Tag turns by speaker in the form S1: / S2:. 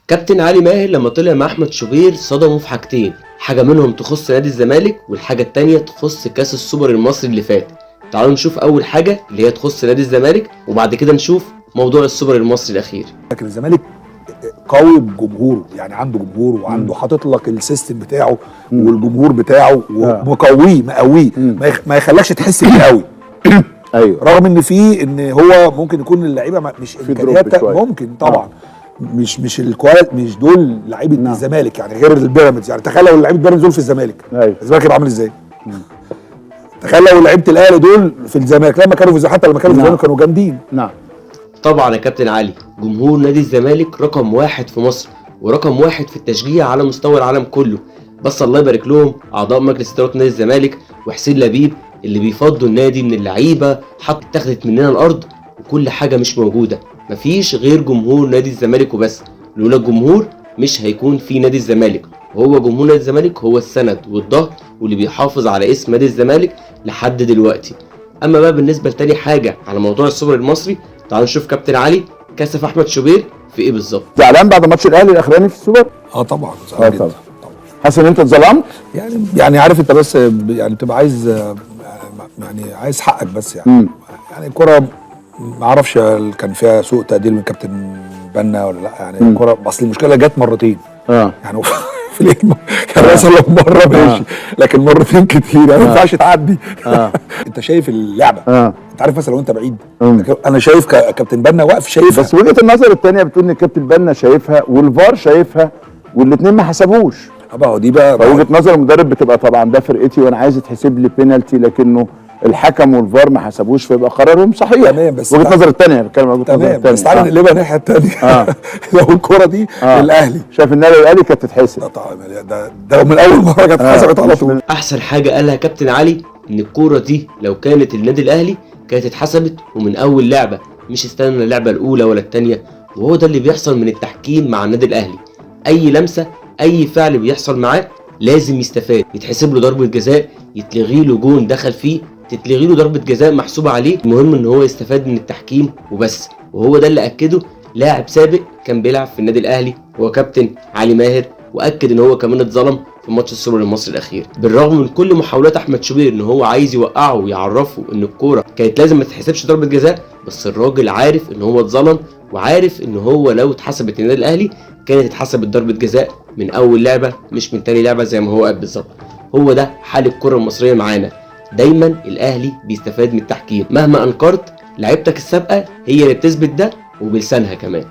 S1: كابتن علي ماهر لما طلع مع احمد شوبير صدموا في حاجتين، حاجه منهم تخص نادي الزمالك والحاجه التانيه تخص كاس السوبر المصري اللي فات. تعالوا نشوف اول حاجه اللي هي تخص نادي الزمالك، وبعد كده نشوف موضوع السوبر المصري الاخير.
S2: لكن الزمالك قوي بجمهوره، يعني عنده جمهور وعنده حاطط لك السيستم بتاعه والجمهور بتاعه ومقويه ما يخلكش تحس بيه قوي.
S3: ايوه،
S2: رغم ان هو ممكن يكون اللعيبه مش امكانيات، ممكن طبعا مش الكواليتي، مش دول لعيبه الزمالك يعني، غير البيراميدز. يعني تخيل لو لعيبه بيراميدز دول في الزمالك، الزمالك يبقى عامل ازاي؟ تخيل لو لعيبه الاهلي دول في الزمالك لما كانوا في، حتى لما كانوا في الزمالك كانوا جامدين.
S3: نعم
S1: طبعا يا كابتن علي، جمهور نادي الزمالك رقم واحد في مصر ورقم واحد في التشجيع على مستوى العالم كله. بس الله يبارك لهم اعضاء مجلس اداره نادي الزمالك وحسين لبيب اللي بيفضوا النادي من اللعيبه، حتى اتاخدت مننا الارض وكل حاجه مش موجوده. مفيش غير جمهور نادي الزمالك وبس، لولا الجمهور مش هيكون في نادي الزمالك، وهو جمهور نادي الزمالك هو السند والظهر واللي بيحافظ على اسم نادي الزمالك لحد دلوقتي. اما بقى بالنسبه لتاني حاجه على موضوع السوبر المصري، تعالوا نشوف كابتن علي كسف احمد شوبير في ايه بالظبط.
S3: زعلان بعد ماتش الاهلي الاخراني في السوبر؟
S2: طبعا
S3: طبعا. حاسس ان انت اتظلمت؟
S2: يعني عارف انت، بس يعني بتبقى عايز، يعني عايز حقك بس يعني. يعني الكرة ما اعرفش كان فيها سوء تقدير من كابتن بنا ولا لا، يعني الكرة اصل المشكله جت مرتين يعني في اليوم كان مثلا لو مره ماشي، لكن مرتين كتير يعني ما ينفعش تعدي. انت شايف اللعبه، انت عارف مثلا لو انت بعيد، انا شايف كابتن بنا واقف شايفها،
S3: بس وجهه النظر الثانيه بتقول ان كابتن بنا شايفها والفار شايفها والاثنين ما حسبوش.
S2: دي بقى
S3: وجهه نظر المدرب بتبقى طبعا ده فرقتي وانا عايز يتحسب لي بينالتي، لكنه الحكم والفار ما حسبوش فيبقى قرارهم صحيح.
S2: تمام، بس
S3: وجهه نظر الثانيه بتكلم وجهه نظر الثانيه.
S2: بس تعالى نقلبها الناحيه الثانيه. لو الكره دي للاهلي،
S3: شايف النادي الاهلي كانت تتحسب.
S2: طبعا ده من اول مره كانت اتحسبت على طول.
S1: احسن حاجه قالها كابتن علي ان الكوره دي لو كانت النادي الاهلي كانت اتحسبت ومن اول لعبه، مش استنى اللعبه الاولى ولا الثانيه. وهو ده اللي بيحصل من التحكيم مع النادي الاهلي، اي لمسه اي فعل بيحصل معاه لازم يستفاد، يتحسب له ضربه جزاء، يتلغي له جون دخل فيه، تتلغي له ضربه جزاء محسوبه عليه. المهم ان هو يستفاد من التحكيم وبس، وهو ده اللي اكده لاعب سابق كان بيلعب في النادي الاهلي هو كابتن علي ماهر، واكد ان هو كمان اتظلم في ماتش السوبر المصري الاخير. بالرغم من كل محاولات احمد شوبير ان هو عايز يوقعه ويعرفه ان الكوره كانت لازم ما تتحسبش ضربه جزاء، بس الراجل عارف ان هو اتظلم، وعارف ان هو لو اتحسبت النادي الاهلي كانت اتحسبت ضربه جزاء من اول لعبه مش من تاني لعبه زي ما هو قال بالظبط. هو ده حال الكره المصريه معانا، دايما الاهلي بيستفاد من التحكيم، مهما انكرت لعيبتك السابقه هي اللي بتثبت ده وبلسانها كمان.